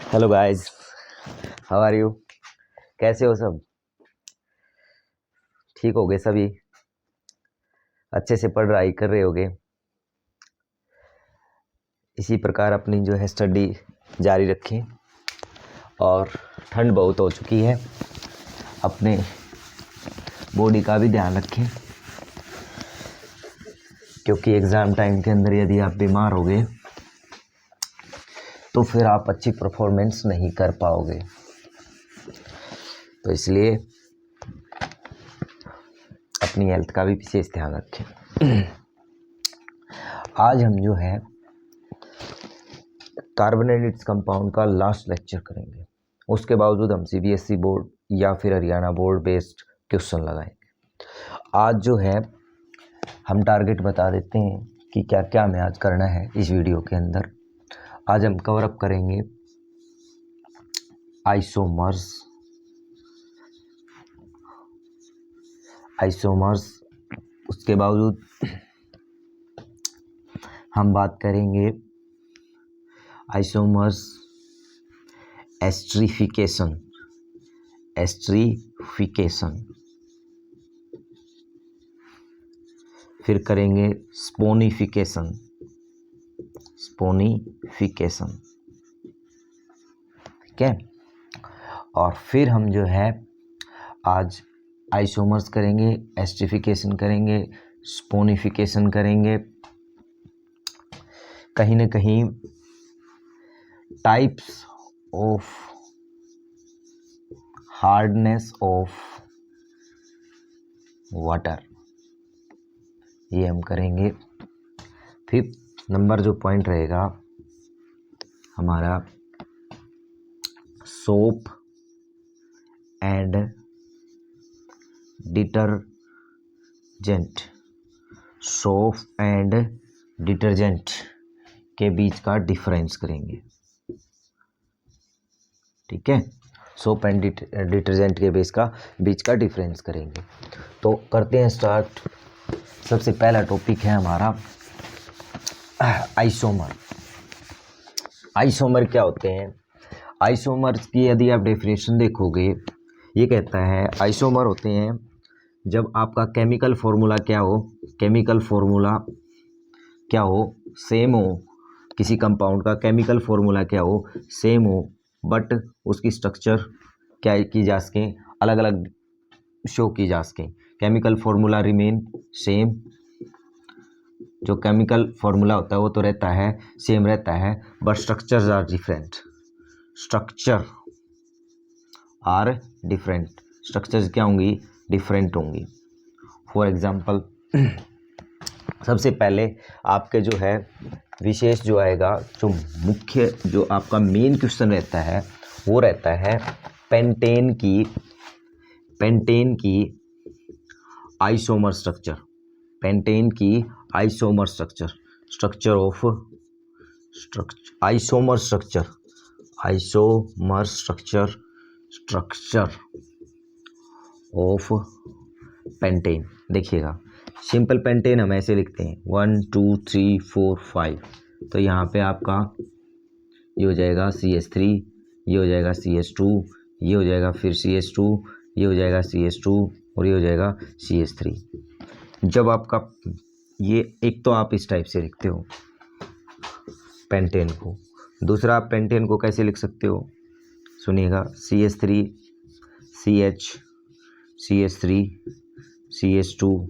Hello guys, how are you? कैसे हो सब? ठीक हो गए सभी? अच्छे से पढ़ाई कर रहे होगे? इसी प्रकार अपनी जो है स्टडी जारी रखें। और ठंड बहुत हो चुकी है, अपने बॉडी का भी ध्यान रखें, क्योंकि एग्ज़ाम टाइम के अंदर यदि आप बीमार हो गए तो फिर आप अच्छी परफॉर्मेंस नहीं कर पाओगे। तो इसलिए अपनी हेल्थ का भी विशेष ध्यान रखें। आज हम जो है कार्बन एंड इट्स कंपाउंड का लास्ट लेक्चर करेंगे। उसके बावजूद हम सीबीएसई बोर्ड या फिर हरियाणा बोर्ड बेस्ड क्वेश्चन लगाएंगे। आज जो है हम टारगेट बता देते हैं कि क्या क्या हमें आज करना है इस वीडियो के अंदर। आज हम कवर अप करेंगे आइसोमर्स, उसके बावजूद हम बात करेंगे आइसोमर्स एस्ट्रिफिकेशन, फिर करेंगे स्पोनिफिकेशन, ठीक है। और फिर हम जो है आज आइसोमर्स करेंगे, एस्ट्रिफिकेशन करेंगे, स्पोनिफिकेशन करेंगे, कहीं ना कहीं types of hardness of water, ये हम करेंगे। फिफ्थ नंबर जो पॉइंट रहेगा हमारा सोप एंड डिटर्जेंट के बीच का डिफरेंस करेंगे, ठीक है। सोप एंड डिटर्जेंट के बीच का डिफरेंस करेंगे। तो करते हैं स्टार्ट। सबसे पहला टॉपिक है हमारा आइसोमर क्या होते हैं? आइसोमर्स की यदि आप डेफिनेशन देखोगे, ये कहता है आइसोमर होते हैं जब आपका केमिकल फॉर्मूला क्या हो, सेम हो, किसी कंपाउंड का केमिकल फॉर्मूला क्या हो, सेम हो, बट उसकी स्ट्रक्चर क्या की जा सके, अलग अलग शो की जा सके। केमिकल फॉर्मूला रिमेन सेम, जो केमिकल फॉर्मूला होता है वो तो रहता है, सेम रहता है, but structures are different. Structures क्या होंगी? डिफरेंट होंगी। फॉर एग्जांपल सबसे पहले आपके जो है विशेष जो आएगा, जो मुख्य जो आपका मेन क्वेश्चन रहता है वो रहता है पेंटेन की आइसोमर स्ट्रक्चर। Of pentane. देखिएगा, सिंपल पेंटेन हम ऐसे लिखते हैं 1 2 3 4 5। तो यहाँ पे आपका ये हो जाएगा CH3, ये हो जाएगा CH2, ये हो जाएगा फिर CH2, ये हो जाएगा CH2 और ये हो जाएगा CH3। जब आपका ये एक तो आप इस टाइप से लिखते हो पेंटेन को। दूसरा आप पेंटेन को कैसे लिख सकते हो? सुनिएगा, CH3 CH CH3 CH2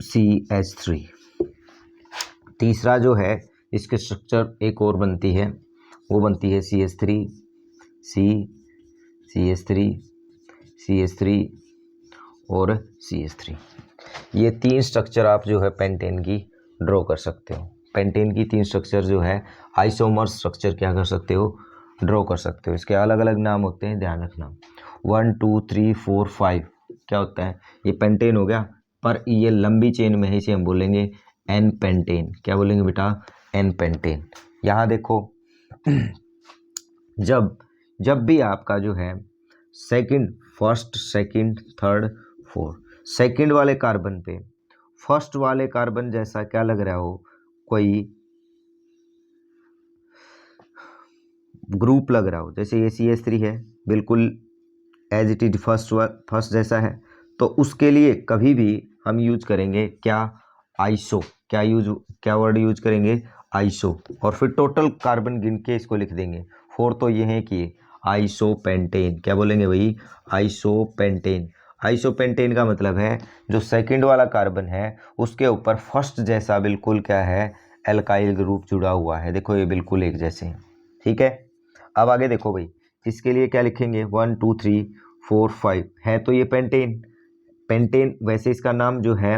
CH3। तीसरा जो है इसके स्ट्रक्चर एक और बनती है, वो बनती है CH3 CH3 और CH3। ये तीन स्ट्रक्चर आप जो है पेंटेन की ड्रॉ कर सकते हो। पेंटेन की तीन स्ट्रक्चर जो है आइसोमर स्ट्रक्चर क्या कर सकते हो? ड्रॉ कर सकते हो। इसके अलग अलग नाम होते हैं, ध्यान रखना। 1 2 3 4 5 क्या होता है? ये पेंटेन हो गया, पर ये लंबी चेन में है, इसे हम बोलेंगे एन पेंटेन। क्या बोलेंगे बेटा? N pentane. यहाँ देखो जब भी आपका जो है first second third fourth, second वाले कार्बन पे फर्स्ट वाले कार्बन जैसा क्या लग रहा हो, कोई ग्रुप लग रहा हो, जैसे ये CH3 है बिल्कुल एज इट इज फर्स्ट जैसा है, तो उसके लिए कभी भी हम यूज करेंगे क्या, आइसो। क्या वर्ड यूज करेंगे, आइसो। और फिर टोटल कार्बन गिन के इसको लिख देंगे। 4 तो ये है कि आइसोपेंटेन, क्या बोलेंगे भाई, आइसोपेंटेन। आइसोपेंटेन का मतलब है जो सेकंड वाला कार्बन है उसके ऊपर फर्स्ट जैसा बिल्कुल क्या है, एल्काइल ग्रुप जुड़ा हुआ है। देखो ये बिल्कुल एक जैसे हैं, ठीक है। अब आगे देखो भाई, इसके लिए क्या लिखेंगे, 1 2 3 4 5 है, तो ये पेंटेन। पेंटेन वैसे इसका नाम जो है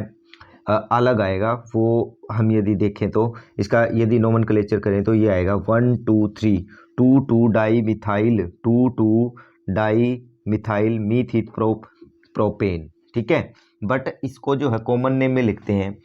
अलग आएगा, वो हम यदि देखें तो इसका यदि नोमेनक्लेचर करें तो ये आएगा 1 2 3 2 डाई मिथाइल 2 डाई मिथाइल मीथित प्रोपेन, ठीक है। बट इसको जो है कॉमन नेम में लिखते हैं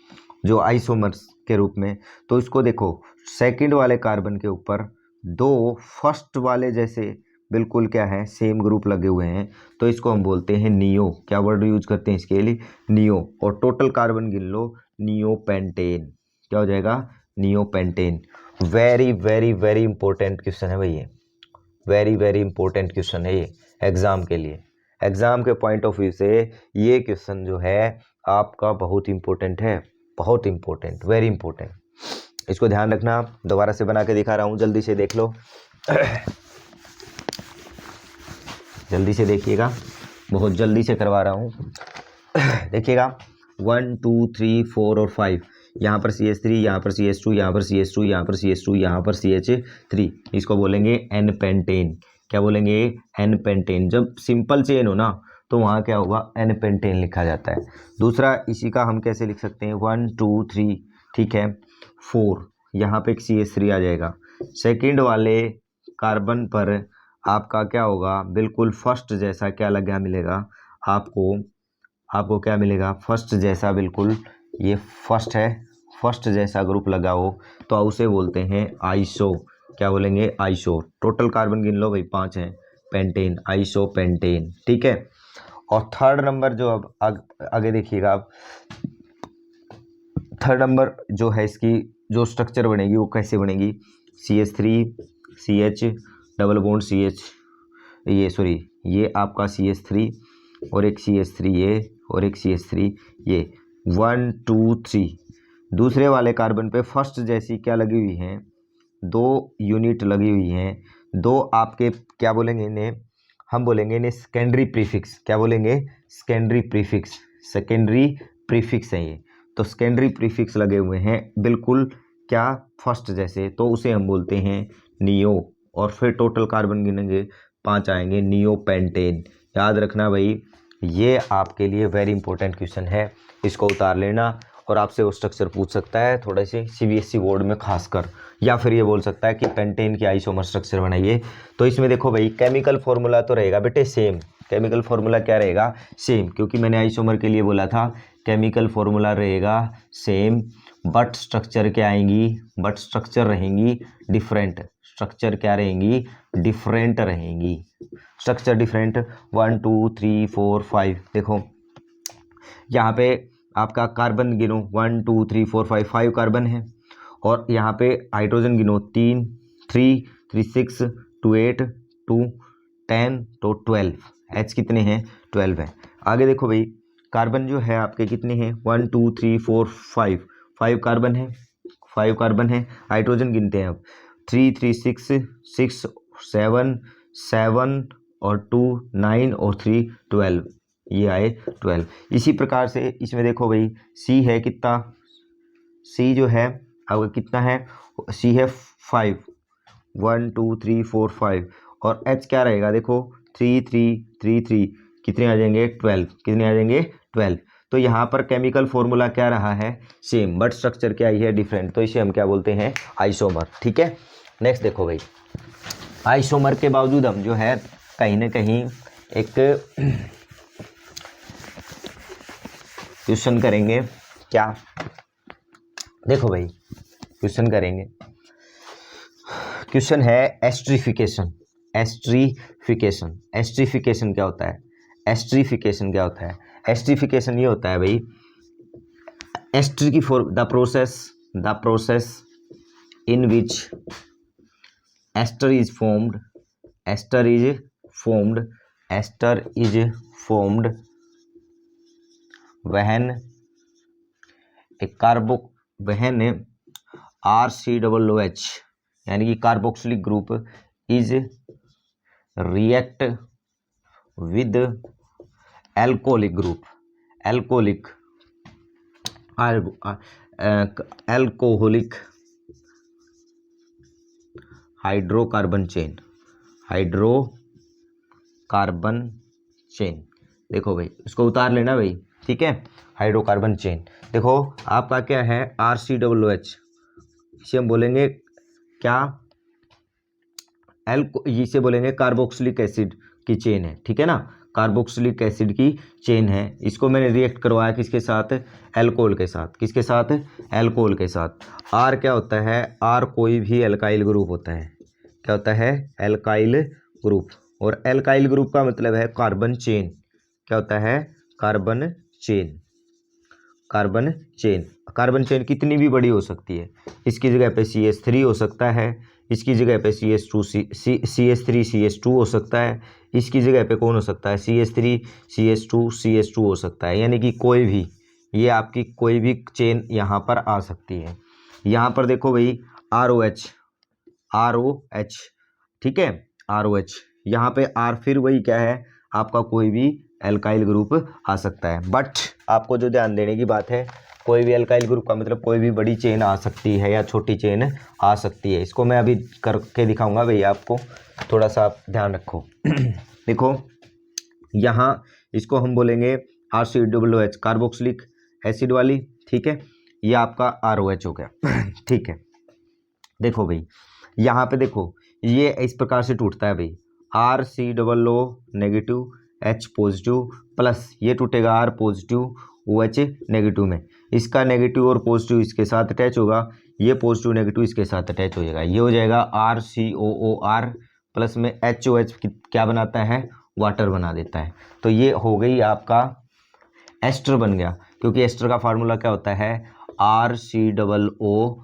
जो आइसोमर्स के रूप में। तो इसको देखो, सेकंड वाले कार्बन के ऊपर दो फर्स्ट वाले जैसे बिल्कुल क्या है, सेम ग्रुप लगे हुए हैं, तो इसको हम बोलते हैं नियो। क्या वर्ड यूज करते हैं इसके लिए, नियो। और टोटल कार्बन गिन लो, नियोपेंटेन। क्या हो जाएगा, neopentane. Very very very important question है भाई ये, वेरी वेरी इंपॉर्टेंट क्वेश्चन है ये एग्जाम के लिए। एग्जाम के पॉइंट ऑफ व्यू से ये क्वेश्चन जो है आपका बहुत इंपॉर्टेंट है, बहुत इंपॉर्टेंट, वेरी इंपॉर्टेंट। इसको ध्यान रखना, दोबारा से बना के दिखा रहा हूँ, जल्दी से देख लो जल्दी से देखिएगा, बहुत जल्दी से करवा रहा हूँ देखिएगा 1 2 3 4 और 5, यहाँ पर CH3, यहाँ पर CH2, यहाँ पर CH2, यहाँ पर CH2, यहाँ पर CH3, इसको बोलेंगे एन पेंटेन। क्या बोलेंगे, एन पेंटेन। जब सिंपल चेन हो ना तो वहाँ क्या होगा, एन पेंटेन लिखा जाता है। दूसरा इसी का हम कैसे लिख सकते हैं, 1 2 3, ठीक है, 4, यहाँ पे एक CH3 आ जाएगा। सेकेंड वाले कार्बन पर आपका क्या होगा, बिल्कुल फर्स्ट जैसा क्या लगा मिलेगा आपको क्या मिलेगा, फर्स्ट जैसा, बिल्कुल ये फर्स्ट है, फर्स्ट जैसा ग्रुप लगा हो तो उसे बोलते हैं आइसो। क्या बोलेंगे, आइसो। टोटल कार्बन गिन लो भाई, 5 हैं, पेंटेन, आइसो पेंटेन, ठीक है। और थर्ड नंबर जो अब आगे देखिएगा आप, थर्ड नंबर जो है इसकी जो स्ट्रक्चर बनेगी वो कैसे बनेगी, CH3 CH double bond CH, ये आपका CH3 और एक CH3 ये और एक CH3 ये, 1 2 3। दूसरे वाले कार्बन पे फर्स्ट जैसी क्या लगी हुई हैं, 2 यूनिट लगी हुई हैं, 2 आपके क्या बोलेंगे इन्हें, हम बोलेंगे इन्हें सेकेंडरी प्रीफिक्स। क्या बोलेंगे, सेकेंडरी प्रीफिक्स, सेकेंडरी प्रीफिक्स हैं ये। तो सेकेंडरी प्रीफिक्स लगे हुए हैं बिल्कुल क्या, फर्स्ट जैसे, तो उसे हम बोलते हैं नियो। और फिर टोटल कार्बन गिनेंगे 5 आएंगे, नियोपेंटेन। याद रखना भाई, ये आपके लिए वेरी इंपॉर्टेंट क्वेश्चन है, इसको उतार लेना। और आपसे वो स्ट्रक्चर पूछ सकता है थोड़े से CBSE बोर्ड में खासकर, या फिर ये बोल सकता है कि पेंटेन की आइसोमर स्ट्रक्चर बनाइए। तो इसमें देखो भाई, केमिकल फॉर्मूला तो रहेगा बेटे सेम। केमिकल फॉर्मूला क्या रहेगा, सेम, क्योंकि मैंने आइसोमर के लिए बोला था केमिकल फॉर्मूला रहेगा सेम, बट स्ट्रक्चर क्या आएंगी, बट स्ट्रक्चर रहेंगी डिफरेंट। स्ट्रक्चर क्या रहेंगी, डिफरेंट रहेंगी, स्ट्रक्चर डिफरेंट। 1 2 3 4 5, देखो यहाँ पे आपका कार्बन गिनो, 1 2 3 4 5, 5 कार्बन है। और यहाँ पे हाइड्रोजन गिनो, 3 3 3 6 2 8 2 10 तो 12, H कितने हैं, 12 है। आगे देखो भाई, कार्बन जो है आपके कितने हैं, 1 2 3 4 5, 5 कार्बन है, 5 कार्बन है। हाइड्रोजन गिनते हैं अब, 3 3 6 6 7 7 और 2 9 और 3 12, ये आए 12। इसी प्रकार से इसमें देखो भाई, C है कितना, C जो है आपका कितना है, C है 5, 1 2 3 4 5। और H क्या रहेगा, देखो 3 3 3 3, कितने आ जाएंगे, 12, कितने आ जाएंगे, 12। तो यहाँ पर केमिकल फॉर्मूला क्या रहा है, सेम, बट स्ट्रक्चर क्या है, डिफरेंट। तो इसे हम क्या बोलते हैं, आइसोमर, ठीक है। नेक्स्ट देखो भाई, आइसोमर के बावजूद हम जो है कहीं ना कहीं एक क्वेश्चन करेंगे, क्या, देखो भाई क्वेश्चन करेंगे, क्वेश्चन है एस्ट्रीफिकेशन। एस्ट्रीफिकेशन, एस्ट्रीफिकेशन क्या होता है, एस्ट्रीफिकेशन क्या होता है, एस्ट्रीफिकेशन ये होता है भाई, एस्ट्री की for the process in which ester is formed, ester is formed, ester is formed when a carbo, when RCOOH यानी कि carboxylic group is react with alcoholic group, alcoholic alcoholic hydrocarbon chain, hydrocarbon chain. देखो भाई इसको उतार लेना भाई, ठीक है। हाइड्रोकार्बन चेन देखो आपका क्या है RCOOH, इसे हम बोलेंगे क्या, इसे बोलेंगे कार्बोक्सिलिक एसिड की चेन है, ठीक है ना, कार्बोक्सिलिक एसिड की चेन है। इसको मैंने रिएक्ट करवाया किसके साथ, एल्कोहल के साथ, किसके साथ, एल्कोहल के साथ। आर क्या होता है, आर कोई भी एल्काइल ग्रुप होता है, क्या होता है, एल्काइल ग्रुप। और एल्काइल ग्रुप का मतलब है कार्बन चेन, क्या होता है, carbon chain, carbon chain. Carbon chain कितनी भी बड़ी हो सकती है, इसकी जगह पे CH3 हो सकता है, इसकी जगह पे CH3CH2 हो सकता है, इसकी जगह पे कौन हो सकता है, CH3 CH2 हो सकता है। यानी कि कोई भी, ये आपकी कोई भी चेन यहाँ पर आ सकती है। यहाँ पर देखो भाई ROH, ठीक है, ROH, यहाँ पे R फिर वही क्या है आपका, कोई भी एल्काइल ग्रुप आ सकता है। बट आपको जो ध्यान देने की बात है, कोई भी एल्काइल ग्रुप का मतलब कोई भी बड़ी चेन आ सकती है या छोटी चेन आ सकती है। इसको मैं अभी करके दिखाऊंगा भाई, आपको थोड़ा सा आप ध्यान रखो। देखो यहाँ इसको हम बोलेंगे RCOOH कार्बोक्सिलिक एसिड वाली, ठीक है, ये आपका ROH हो गया। ठीक है, देखो भाई यहाँ पे देखो ये इस प्रकार से टूटता है भाई, RCOO negative H positive plus ये टूटेगा R पॉजिटिव OH नेगेटिव में, इसका नेगेटिव और पॉजिटिव इसके साथ अटैच होगा, ये पॉजिटिव नेगेटिव इसके साथ अटैच हो जाएगा, ये हो जाएगा RCOOR प्लस में HOH क्या बनाता है, वाटर बना देता है। तो ये हो गई आपका एस्टर बन गया, क्योंकि एस्टर का फार्मूला क्या होता है, RCOOR।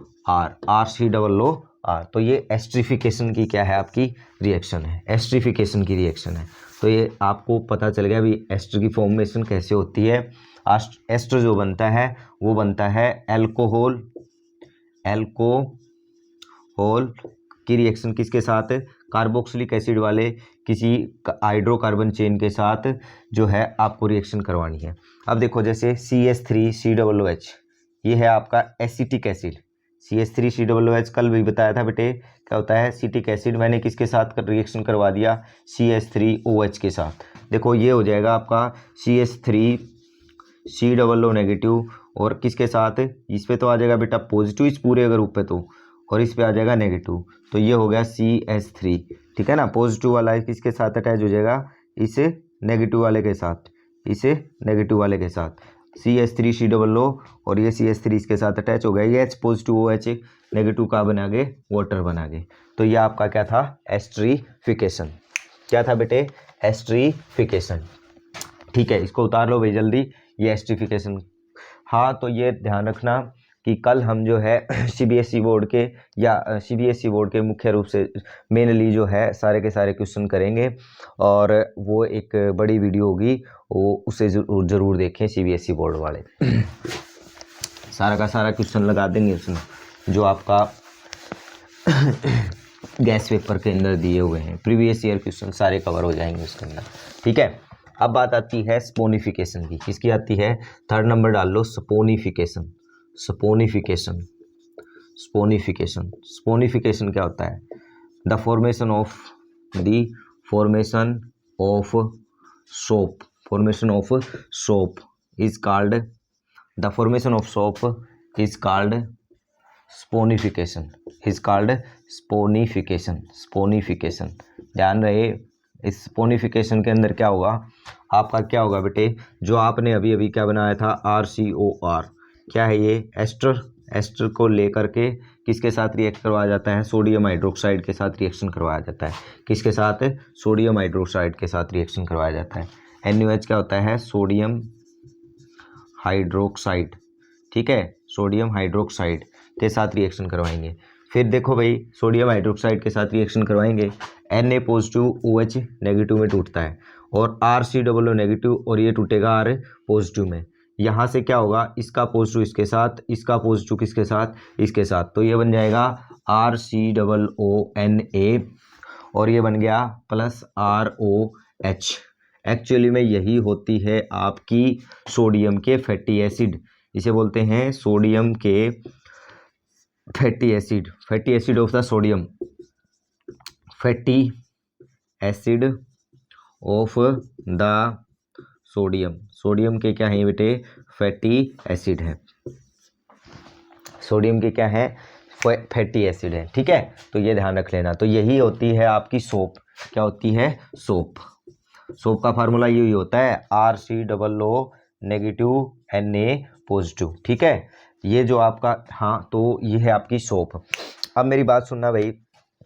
तो ये एस्ट्रिफिकेशन की क्या है आपकी रिएक्शन है, एस्ट्रिफिकेशन की रिएक्शन है। तो ये आपको पता चल गया भी एस्टर की फॉर्मेशन कैसे होती है। एस्टर जो बनता है वो बनता है एल्कोहल की रिएक्शन किसके साथ, कार्बोक्सिलिक एसिड वाले किसी हाइड्रोकार्बन चेन के साथ जो है आपको रिएक्शन करवानी है। अब देखो जैसे CH3COOH ये है आपका एसिटिक एसिड, CH3COOH कल भी बताया था बेटे क्या होता है, एसिटिक एसिड। मैंने किसके साथ रिएक्शन करवा दिया, CH3OH के साथ। देखो ये हो जाएगा आपका CH3COO नेगेटिव और किसके साथ, इस पे तो आ जाएगा बेटा पॉजिटिव इस पूरे ग्रुप पे तो, और इस पे आ जाएगा नेगेटिव, तो ये हो गया CH3, ठीक है ना। पॉजिटिव वाला किसके साथ अटैच हो जाएगा, इसे नेगेटिव वाले के साथ, इसे नेगेटिव वाले के साथ CH3COO और ये CH3 इसके साथ अटैच हो गया, ये H पॉजिटिव OH नेगेटिव का बना गए वाटर बना गए। तो ये आपका क्या था, एस्ट्रीफिकेशन। क्या था बेटे, एस्ट्रीफिकेशन। ठीक है, इसको उतार लो भाई जल्दी, ये एस्ट्रीफिकेशन। हाँ तो ये ध्यान रखना कि कल हम जो है CBSE बोर्ड के या CBSE बोर्ड के मुख्य रूप से मेनली जो है सारे के सारे क्वेश्चन करेंगे, और वो एक बड़ी वीडियो होगी, वो उसे ज़रूर देखें CBSE बोर्ड वाले। सारा का सारा क्वेश्चन लगा देंगे उसमें जो आपका गैस पेपर के अंदर दिए हुए हैं, प्रीवियस ईयर क्वेश्चन सारे कवर हो जाएंगे उसके अंदर, ठीक है। अब बात आती है स्पोनिफिकेशन की, किसकी आती है, थर्ड नंबर डाल लो, स्पोनिफिकेशन। स्पोनिफिकेशन, स्पोनिफिकेशन, स्पोनिफिकेशन क्या होता है, the formation of soap, formation of soap is called, the formation of soap is called saponification, is called saponification, saponification. ध्यान रहे इस स्पोनिफिकेशन के अंदर क्या होगा, आपका क्या होगा बेटे, जो आपने अभी अभी क्या बनाया था RCOR, क्या है ये, एस्टर, एस्टर को लेकर के किसके साथ रिएक्ट करवाया जाता है, सोडियम हाइड्रोक्साइड के साथ रिएक्शन करवाया जाता है, किसके साथ, सोडियम हाइड्रोक्साइड के साथ रिएक्शन करवाया जाता है। NaOH क्या होता है, सोडियम हाइड्रोक्साइड, ठीक है, सोडियम हाइड्रोक्साइड के साथ रिएक्शन करवाएंगे। फिर देखो भाई सोडियम हाइड्रोक्साइड के साथ रिएक्शन करवाएंगे, Na पॉजिटिव OH नेगेटिव में टूटता है और RCOO नेगेटिव और ये टूटेगा R पॉजिटिव में। यहाँ से क्या होगा, इसका पॉजिटिव इसके साथ, इसका पॉजिटिव किसके साथ, इसके साथ, तो ये बन जाएगा RCOONA और ये बन गया प्लस ROH। एक्चुअली में यही होती है आपकी सोडियम के फैटी एसिड, इसे बोलते हैं सोडियम के fatty acid, fatty acid of the sodium, fatty acid of the sodium, sodium के क्या है बेटे, फैटी एसिड है, सोडियम के क्या है, फैटी एसिड है, ठीक है। तो ये ध्यान रख लेना। तो यही होती है आपकी सोप, क्या होती है, सोप। सोप का फार्मूला यही होता है RCOO नेगेटिव Na पॉजिटिव, ठीक है। ये जो आपका, हाँ तो ये है आपकी सोप। अब मेरी बात सुनना भाई,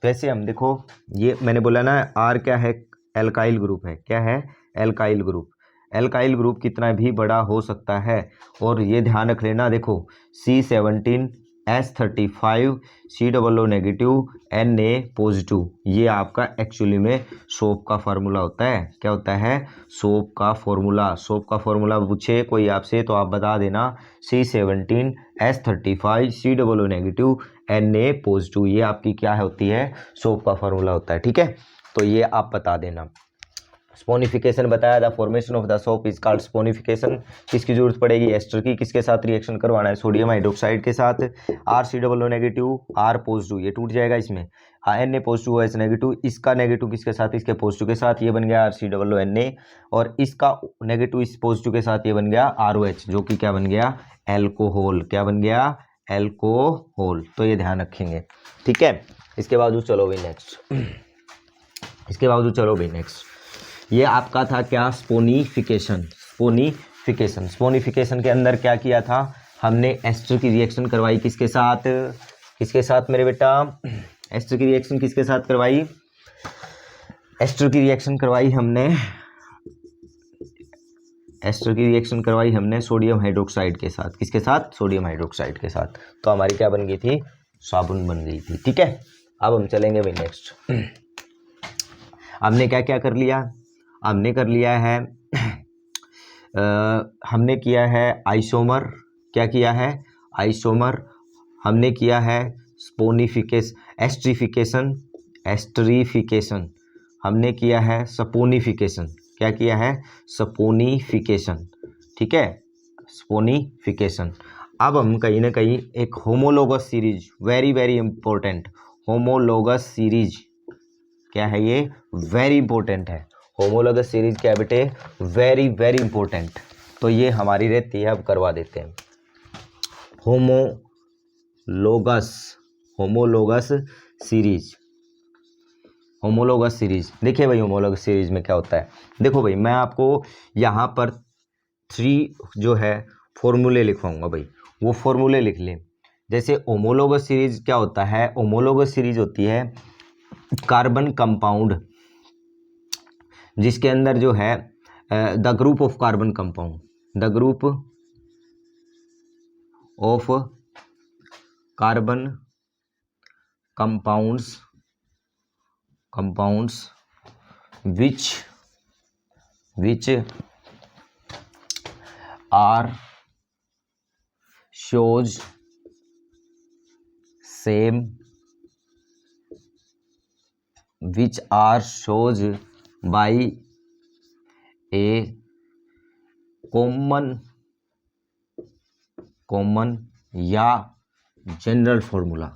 वैसे हम देखो ये मैंने बोला ना R क्या है, एल्काइल ग्रुप है, क्या है, एल्काइल ग्रुप। एल्काइल ग्रुप कितना भी बड़ा हो सकता है, और ये ध्यान रख लेना, देखो C17H35 COO negative Na positive, ये आपका एक्चुअली में सोप का फार्मूला होता है। क्या होता है, सोप का फार्मूला। सोप का फार्मूला पूछे कोई आपसे तो आप बता देना C17H35 COO negative Na positive, ये आपकी क्या होती है, सोप का फार्मूला होता है, ठीक है। तो ये आप बता देना। स्पोनिफिकेशन बताया, the formation of the soap is called saponification. किसकी जरूरत पड़ेगी, एस्टर की। किसके साथ रिएक्शन करवाना है, सोडियम हाइड्रोक्साइड के साथ। RCOO नेगेटिव, R पॉजिटिव, ये टूट जाएगा इसमें, Na पॉजिटिव OH नेगेटिव, इसका नेगेटिव किसके साथ, इसके पॉजिटिव के साथ, ये बन गया RCOO Na, और इसका नेगेटिव इस पॉजिटिव के साथ, ये बन गया ROH, जो कि क्या बन गया, एल्कोहल। क्या बन गया, एल्कोहल। तो ये ध्यान रखेंगे, ठीक है। इसके बावजूद चलो भाई नेक्स्ट, इसके बावजूद चलो भाई नेक्स्ट। ये आपका था क्या, स्पोनिफिकेशन। स्पोनिफिकेशन, स्पोनिफिकेशन के अंदर क्या किया था हमने, एस्टर की रिएक्शन करवाई किसके साथ, किसके साथ मेरे बेटा, एस्टर की रिएक्शन किसके साथ करवाई, एस्टर की रिएक्शन करवाई हमने, एस्टर की रिएक्शन करवाई हमने सोडियम हाइड्रोक्साइड के साथ। किसके साथ, सोडियम हाइड्रोक्साइड के साथ। तो हमारी क्या बन गई थी, साबुन बन गई थी, ठीक है। अब हम चलेंगे भाई नेक्स्ट। हमने क्या क्या कर लिया, हमने कर लिया है हमने किया है आइसोमर, क्या किया है, आइसोमर। हमने किया है स्पोनिफिकेशन, एस्ट्रिफिकेशन, एस्ट्रीफिकेशन। हमने किया है सपोनिफिकेशन, क्या किया है, सपोनिफिकेशन, ठीक है, स्पोनिफिकेशन। अब हम कहीं ना कहीं एक homologous series, very very important, homologous series, क्या है ये, वेरी इंपॉर्टेंट है। होमोलोगस सीरीज क्या है बेटे, वेरी वेरी इंपॉर्टेंट। तो ये हमारी रहती है, अब करवा देते हैं। Homologous, homologous series, homologous series. देखिए भाई होमोलोगस सीरीज में क्या होता है, देखो भाई मैं आपको यहाँ पर 3 जो है फॉर्मूले लिखवाऊंगा भाई, वो फॉर्मूले लिख लें। जैसे होमोलोगस सीरीज क्या होता है, होमोलोगस सीरीज होती है कार्बन कंपाउंड, जिसके अंदर जो है the group of carbon compound, the group of carbon compounds, compounds which are shows same, which are shows by a common या जनरल फॉर्मूला,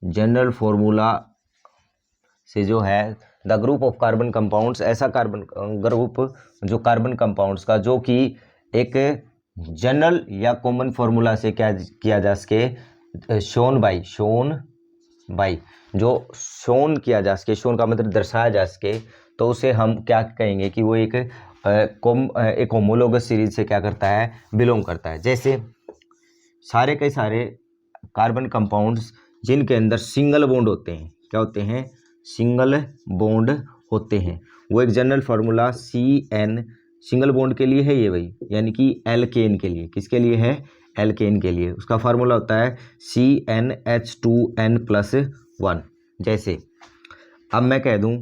जनरल फॉर्मूला से जो है the group of carbon compounds, ऐसा carbon group जो carbon compounds का जो कि एक जनरल या कॉमन फॉर्मूला से क्या किया जा सके, शोन बाई, शोन बाई, जो शोन किया जा सके, शोन का मतलब दर्शाया जा सके, तो उसे हम क्या कहेंगे कि वो एक होमोलोगस सीरीज से क्या करता है, बिलोंग करता है। जैसे सारे के सारे कार्बन कंपाउंड्स जिनके अंदर सिंगल बॉन्ड होते हैं, क्या होते हैं, सिंगल बॉन्ड होते हैं, वो एक general formula CN single bond के लिए है ये भाई, यानी कि एल्केन के लिए, किसके लिए है, एल्केन के लिए उसका फार्मूला होता है CnH2n+1। जैसे अब मैं कह दूं,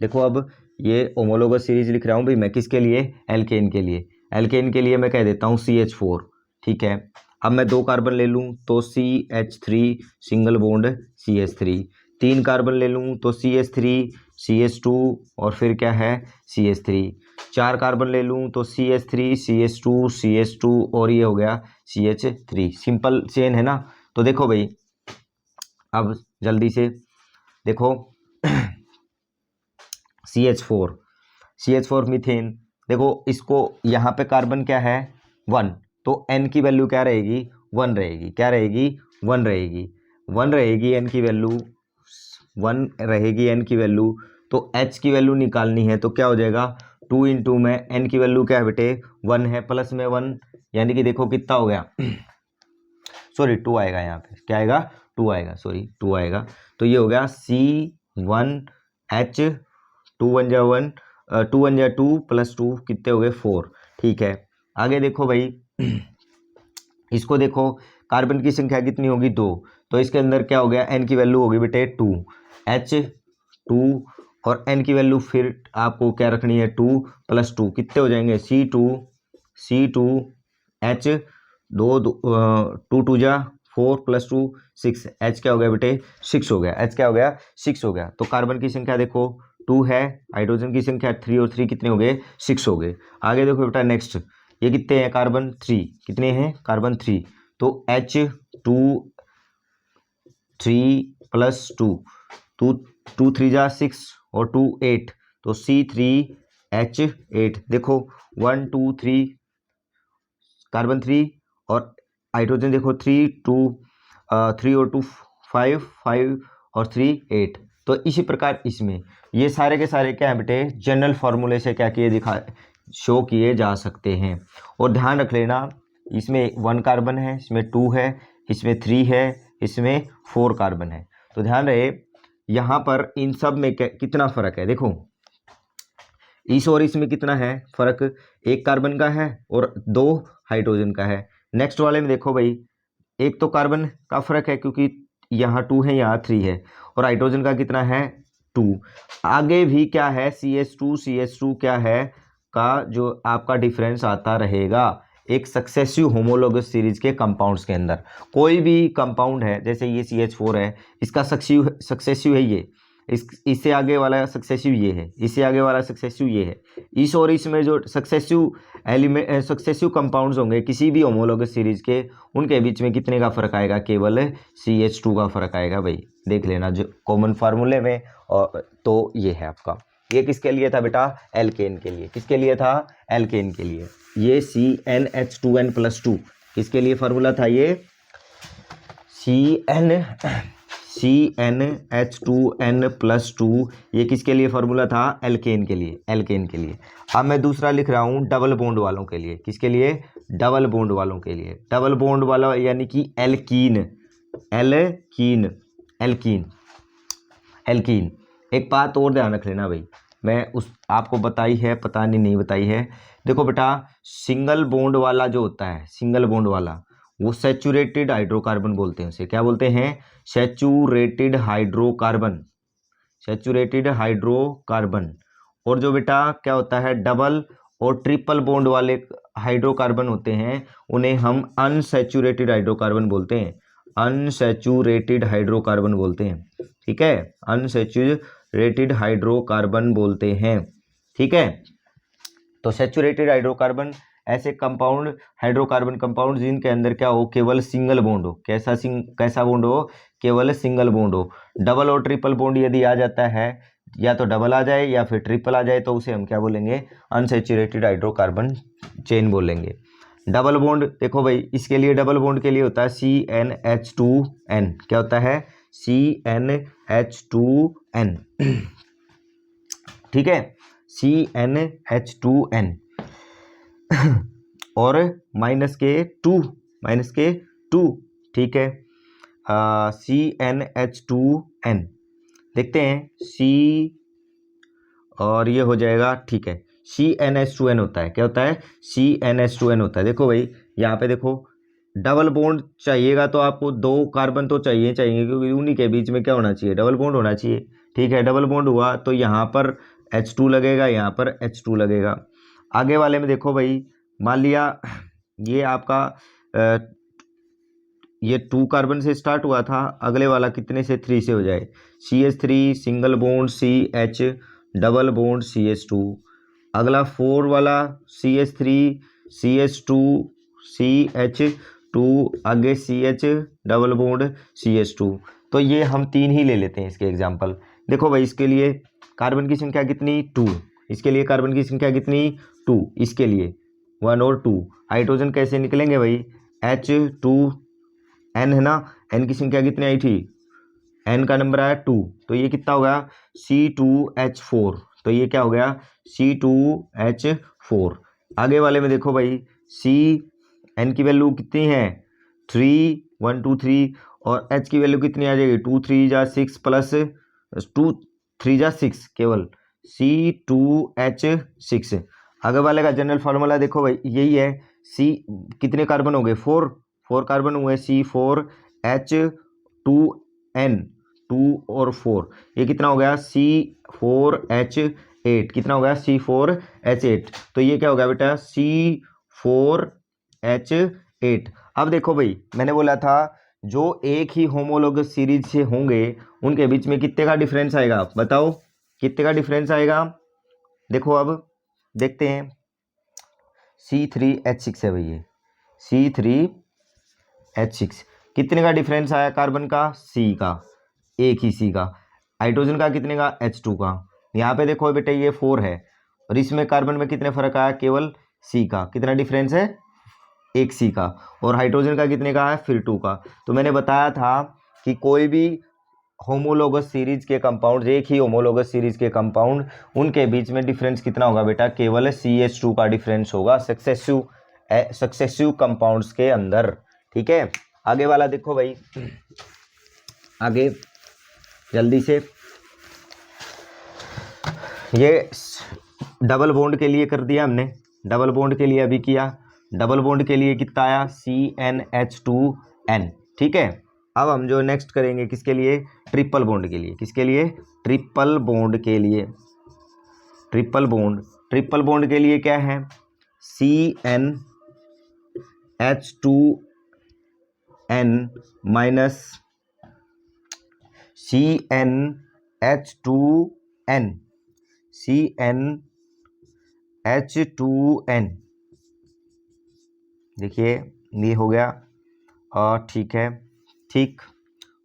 देखो अब ये होमोलोगस सीरीज लिख रहा हूं भाई मैं किसके लिए, एल्केन के लिए। एल्केन के लिए मैं कह देता हूं CH4, ठीक है। अब मैं 2 कार्बन ले लूं तो CH3 single bond CH3, 3 carbon ले लूं तो CH3 CH2 और फिर क्या है CH3, 4 कार्बन ले लूं तो CH3 CH2 CH2 और ये हो गया CH3। सिंपल चेन है ना। तो देखो भाई अब जल्दी से देखो CH4 मीथेन, देखो इसको यहाँ पे कार्बन क्या है 1, तो N की वैल्यू क्या रहेगी 1 रहेगी, क्या रहेगी 1 रहेगी, 1 रहेगी N की वैल्यू 1 रहेगी N की वैल्यू। तो H की वैल्यू निकालनी है तो क्या हो जाएगा 2 इंटू में N की वैल्यू क्या है बेटे 1 है, प्लस में 1 यानी कि देखो कितना हो गया सॉरी 2 आएगा यहाँ पे, क्या आएगा 2 आएगा, सॉरी 2 आएगा। तो ये हो गया C1H 2 1 जा 1 2 1 जा 2 प्लस 2 कितने हो गए 4, ठीक है। आगे देखो भाई इसको देखो कार्बन की संख्या कितनी होगी 2, तो इसके अंदर क्या हो गया N की वैल्यू होगी बेटे 2, H2 और N की वैल्यू फिर आपको क्या रखनी है 2 प्लस 2 कितने हो जाएंगे C2 H 2 2 जा 4 प्लस 2 6, H क्या हो गया बेटे 6 हो गया, H क्या हो गया 6 हो गया। तो कार्बन की संख्या देखो 2 है, हाइड्रोजन की संख्या 3 और 3 कितने हो गए 6 हो गए। आगे देखो बेटा नेक्स्ट ये कितने हैं कार्बन 3, कितने हैं कार्बन 3, तो H2 3 प्लस 2 2 3 जा 6 और 2 8, तो C3H8 देखो 1 2 3 कार्बन 3 और हाइड्रोजन देखो 3 2 3 और 2 5 5 और 3 8। तो इसी प्रकार इसमें ये सारे के सारे क्या है बेटे जनरल फॉर्मूले से क्या किए शो किए जा सकते हैं। और ध्यान रख लेना इसमें 1 कार्बन है, इसमें 2 है, इसमें 3 है, इसमें 4 कार्बन है। तो ध्यान रहे यहाँ पर इन सब में कितना फर्क है, देखो इस और इसमें कितना है फर्क, 1 कार्बन का है और 2 हाइड्रोजन का है। नेक्स्ट वाले में देखो भाई एक तो कार्बन का फर्क है क्योंकि यहाँ 2 है यहाँ 3 है, और हाइड्रोजन का कितना है 2। आगे भी क्या है CH2 क्या है का जो आपका डिफरेंस आता रहेगा एक सक्सेसिव होमोलोगस सीरीज के कंपाउंड्स के अंदर। कोई भी कंपाउंड है जैसे ये CH4 है इसका सक्सेसिव है ये, इससे आगे वाला सक्सेसिव ये है, इससे आगे वाला सक्सेसिव ये है, इस और इसमें जो सक्सेसिव एलिमेंट सक्सेसिव कंपाउंड्स होंगे किसी भी होमोलोगस सीरीज के उनके बीच में कितने का फर्क आएगा, केवल CH2 का फर्क आएगा भाई, देख लेना जो कॉमन फार्मूले में। और तो ये है आपका, ये किसके लिए था बेटा एल्केन के लिए, किसके लिए था एल्केन के लिए। ये CnH2n+2 किसके लिए फार्मूला था, ये CnH2n+2 ये किसके लिए फार्मूला था एल्केन के लिए, एल्केन के लिए। अब मैं दूसरा लिख रहा हूँ डबल बॉन्ड वालों के लिए, किसके लिए डबल बॉन्ड वालों के लिए, डबल बॉन्ड वाला यानी कि एल्कीन एल्कीन एल्कीन एल्कीन। एक बात और ध्यान रख लेना भाई, मैं उस आपको बताई है पता नहीं बताई है, देखो बेटा सिंगल बॉन्ड वाला जो होता है सिंगल बॉन्ड वाला वो सैचुरेटेड हाइड्रोकार्बन बोलते हैं, उसे क्या बोलते हैं सैचुरेटेड हाइड्रोकार्बन, सैचुरेटेड हाइड्रोकार्बन। और जो बेटा क्या होता है डबल और ट्रिपल बॉन्ड वाले हाइड्रोकार्बन होते हैं उन्हें हम अनसैचुरेटेड हाइड्रोकार्बन बोलते हैं, अनसैचुरेटेड हाइड्रोकार्बन बोलते हैं, ठीक है अनसैचुरेटेड हाइड्रोकार्बन बोलते हैं, ठीक है। तो सैचुरेटेड हाइड्रोकार्बन ऐसे कंपाउंड हाइड्रोकार्बन कंपाउंड जिनके अंदर क्या हो केवल सिंगल बॉन्ड हो, कैसा बॉन्ड हो केवल सिंगल बॉन्ड हो। डबल और ट्रिपल बॉन्ड यदि आ जाता है या तो डबल आ जाए या फिर ट्रिपल आ जाए तो उसे हम क्या बोलेंगे अनसैचुरेटेड हाइड्रोकार्बन चेन बोलेंगे। डबल बॉन्ड देखो भाई इसके लिए डबल बॉन्ड के लिए होता है CnH2n, क्या होता है CnH2n, ठीक है CnH2n और -2 ठीक है CnH2n देखते हैं C और ये हो जाएगा, ठीक है CnH2n होता है, क्या होता है CnH2n होता है। देखो भाई यहाँ पे देखो डबल बॉन्ड चाहिएगा तो आपको 2 कार्बन तो चाहिए क्योंकि उन्हीं के बीच में क्या होना चाहिए, डबल बॉन्ड होना चाहिए। ठीक है, डबल बॉन्ड हुआ तो यहाँ पर H2 लगेगा, यहाँ पर H2 लगेगा। आगे वाले में देखो भाई, मान लिया ये आपका ये 2 कार्बन से स्टार्ट हुआ था, अगले वाला कितने से, 3 से हो जाए। CH3 single bond CH double bond CH2। अगला 4 वाला CH3 CH2 CH2 आगे CH डबल बॉन्ड CH2। तो ये हम 3 ही ले लेते हैं इसके एग्जाम्पल। देखो भाई, इसके लिए कार्बन की संख्या कितनी, 2। इसके लिए कार्बन की संख्या कितनी, 2। इसके लिए 1 और 2। हाइड्रोजन कैसे निकलेंगे भाई, H2N है ना, N की संख्या कितनी आई थी, N का नंबर आया 2, तो ये कितना हो गया C2H4। तो ये क्या हो गया C2H4। आगे वाले में देखो भाई, N की वैल्यू कितनी है 3 1 2 3 और H की वैल्यू कितनी आ जाएगी 2 3 जा 6 प्लस 2 3 जा 6 केवल C2H6। आगे वाले का जनरल फार्मूला देखो भाई, यही है। C कितने कार्बन हो गए 4 कार्बन हुए C4H2N 2 और 4, ये कितना हो गया C4H8। कितना हो गया C4H8। तो ये क्या हो गया बेटा C4H8। अब देखो भाई, मैंने बोला था जो एक ही होमोलोगस सीरीज से होंगे उनके बीच में कितने का डिफरेंस आएगा, बताओ कितने का डिफरेंस आएगा। देखो अब देखते हैं, C3H6 है भाई, ये C3H6 कितने का डिफरेंस आया कार्बन का, C का, एक ही C का। हाइड्रोजन का कितने का, H2 का। यहाँ पे देखो बेटे ये 4 है और इसमें कार्बन में कितने फर्क आया, केवल C का। कितना डिफरेंस है, एक C का। और हाइड्रोजन का कितने का है, फिर 2 का। तो मैंने बताया था कि कोई भी होमोलोगस सीरीज के कंपाउंड, एक ही होमोलोगस सीरीज के कंपाउंड, उनके बीच में डिफरेंस कितना होगा बेटा, केवल CH2 का डिफरेंस होगा सक्सेसिव कंपाउंड्स के अंदर। ठीक है, आगे वाला देखो भाई, आगे जल्दी से, ये डबल बॉन्ड के लिए कर दिया हमने, डबल बॉन्ड के लिए अभी किया। डबल बॉन्ड के लिए कितना आया CnH2n। ठीक है, अब हम जो नेक्स्ट करेंगे किसके लिए, ट्रिपल बॉन्ड के लिए। किसके लिए, ट्रिपल बॉन्ड के लिए। ट्रिपल बॉन्ड के लिए क्या है, CnH2n माइनस CnH2n देखिए ये हो गया, और ठीक है, ठीक,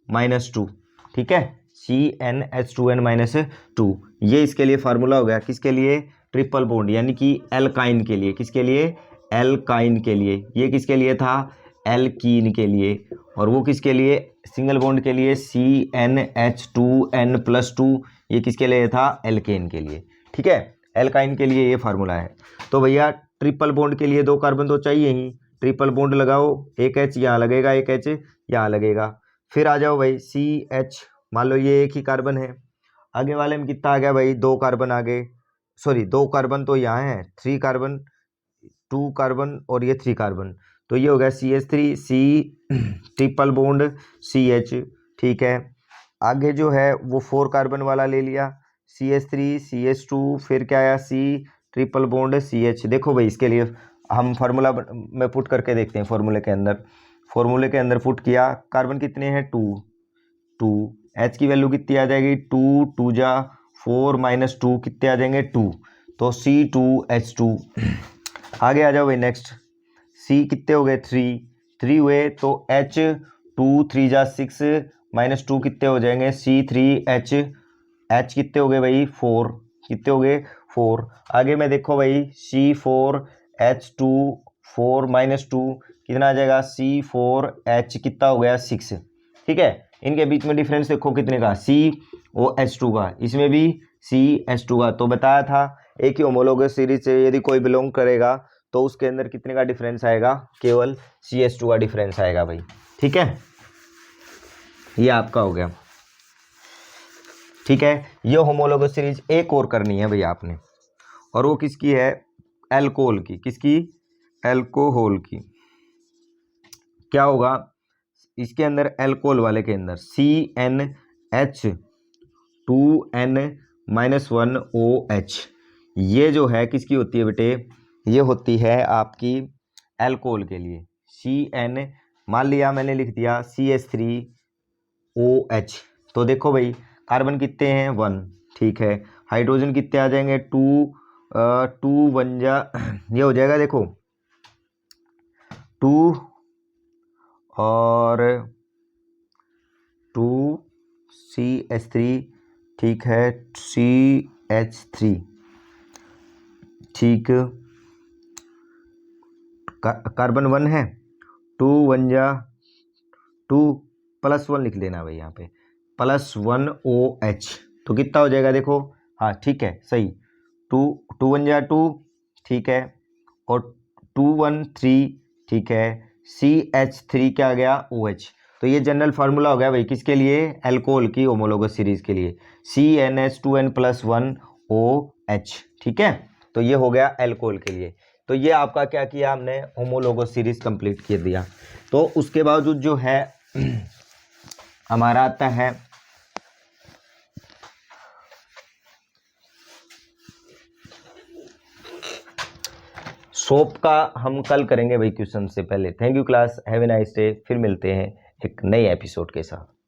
-2। ठीक है, CnH2n -2, ये इसके लिए फार्मूला हो गया। किसके लिए, ट्रिपल बॉन्ड, यानी कि एल्काइन के लिए। किसके लिए, एल्काइन के लिए। ये किसके लिए था, एल्कीन के लिए। और वो किसके लिए, सिंगल बॉन्ड के लिए CnH2n+2, ये किसके लिए था, एल्केन के लिए। ठीक है, एल्काइन के लिए ये फार्मूला है। तो भैया ट्रिपल बॉन्ड के लिए 2 कार्बन तो चाहिए ही, ट्रिपल बॉन्ड लगाओ, एक H यहाँ लगेगा, एक H यहाँ लगेगा। फिर आ जाओ भाई CH, मान लो ये एक ही कार्बन है, आगे वाले में कितना आ गया भाई, 2 कार्बन आ गए, सॉरी 2 कार्बन तो यहाँ है, 3 कार्बन, 2 कार्बन और ये 3 कार्बन, तो ये हो गया CH3 C triple bond CH। ठीक है, आगे जो है वो 4 कार्बन वाला ले लिया, CH3 CH2, फिर क्या आया C ट्रिपल बॉन्ड CH। देखो भाई, इसके लिए हम फार्मूला में पुट करके देखते हैं। फार्मूले के अंदर पुट किया, कार्बन कितने हैं 2, H की वैल्यू कितनी आ जाएगी 2 2 जा 4 -2 कितने आ जाएंगे 2, तो C2H2। आगे आ जाओ भाई नेक्स्ट, C कितने हो गए 3 हुए, तो H2 3 जा 6 -2 कितने हो जाएंगे C3H। H कितने हो गए भाई 4, कितने हो गए 4। आगे में देखो भाई C4H2 4 -2 कितना आ जाएगा C4H, कितना हो गया 6। ठीक है, इनके बीच में डिफरेंस देखो कितने का, COH2 का, इसमें भी CH2 का। तो बताया था एक ही होमोलोगस सीरीज से यदि कोई बिलोंग करेगा तो उसके अंदर कितने का डिफरेंस आएगा, केवल CH2 का डिफरेंस आएगा भाई। ठीक है, ये आपका हो गया। ठीक है, ये होमोलोगस सीरीज एक और करनी है भैया आपने, और वो किसकी है, एल्कोहल की। किसकी, एल्कोहल की। क्या होगा इसके अंदर, एल्कोहल वाले के अंदर CnH2n-1OH, ये जो है किसकी होती है बेटे, ये होती है आपकी एल्कोहल के लिए। CN, मान लिया मैंने लिख दिया CH3OH, तो देखो भाई कार्बन कितने हैं 1, ठीक है, हाइड्रोजन कितने आ जाएंगे 2, 2 1 जा ये हो जाएगा देखो 2 और 2CH3, ठीक है, CH3, ठीक, कार्बन 1 है, 2 1 जा 2 +1 लिख देना भाई यहाँ पे, +1OH, तो कितना हो जाएगा देखो, हाँ ठीक है सही, 2 2 1 जा 2, ठीक है, और 2 1 3, ठीक है, CH3 क्या आ गया OH। तो ये जनरल फार्मूला हो गया भाई किसके लिए, एल्कोहल की होमोलोगस सीरीज के लिए, CnH2n+1OH, ठीक है। तो ये हो गया एल्कोहल के लिए। तो ये आपका क्या किया हमने, होमोलोगस सीरीज कंप्लीट कर दिया। तो उसके बावजूद जो है हमारा आता है सोप का, हम कल करेंगे भाई क्वेश्चन से पहले। Thank you class, have a nice day, फिर मिलते हैं एक नए एपिसोड के साथ।